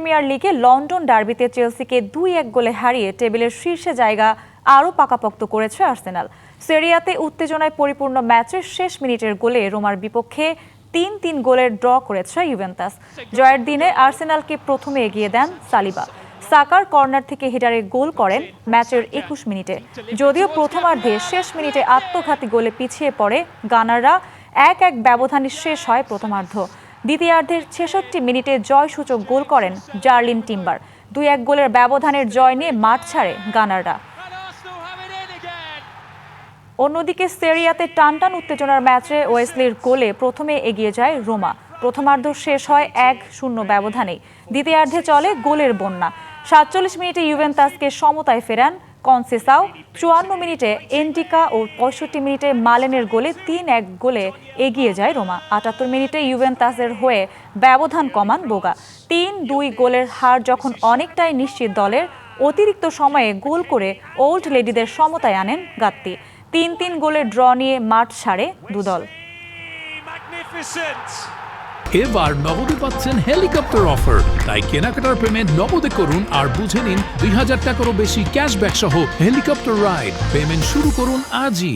Premier লিগে London ডার্বিতে চেলসিকে 2-1 গোলে হারিয়ে টেবিলের শীর্ষে জায়গা আরও পাকাপোক্ত করেছে আর্সেনাল। সেরিয়াতে উত্তেজনায় পরিপূর্ণ ম্যাচের শেষ মিনিটের গোলে রোমার বিপক্ষে 3-3 গোলের ড্র করেছে ইউভেন্টাস। জয়ের দিনে আর্সেনালকে প্রথমে এগিয়ে দেন সালিবা। সাকার কর্নার থেকে হেডারে গোল করেন ম্যাচের 21 মিনিটে। যদিও প্রথমার্ধে শেষ মিনিটে আত্মঘাতী গোলে পিছিয়ে পড়ে গানাররা, 1-1 ব্যবধানে শেষ হয় প্রথমার্ধ। দ্বিতীয়ার্ধের 66 মিনিটে জয়সূচক গোল করেন জার্লিন টিম্বার। 2-1 গোলের ব্যবধানের জয় নিয়ে মাঠ ছাড়ে গানাররা। অন্যদিকে সেরিয়াতে টানটান উত্তেজনার ম্যাচে ওয়েসলির গোলে প্রথমে এগিয়ে যায় রোমা। প্রথমার্ধ শেষ হয় 1-0 ব্যবধানে। দ্বিতীয়ার্ধে চলে গোলের বন্যা। 47 মিনিটে ইউভেন্টাসকে সমতায় ফেরান কনসেসাও। 54 মিনিটে এন্টিকা ও 65 মিনিটে মালেনের গোলে 3-1 গোলে এগিয়ে যায় রোমা। 78 মিনিটে ইউভেন্টাসের হয়ে ব্যবধান কমান বোগা। 3-2 গোলের হার যখন অনেকটাই নিশ্চিত দলের, অতিরিক্ত সময়ে গোল করে ওল্ড লেডিদের সমতায় আনেন গাত্তি। 3-3 গোলের ড্র নিয়ে মাঠ ছাড়ে দুদল। এবার নগদে পাচ্ছেন হেলিকপ্টার অফার, তাই কেনাকাটার পেমেন্ট নগদে করুন আর বুঝে নিন 2000 টাকারও বেশি ক্যাশব্যাক সহ হেলিকপ্টার রাইড। পেমেন্ট শুরু করুন আজই।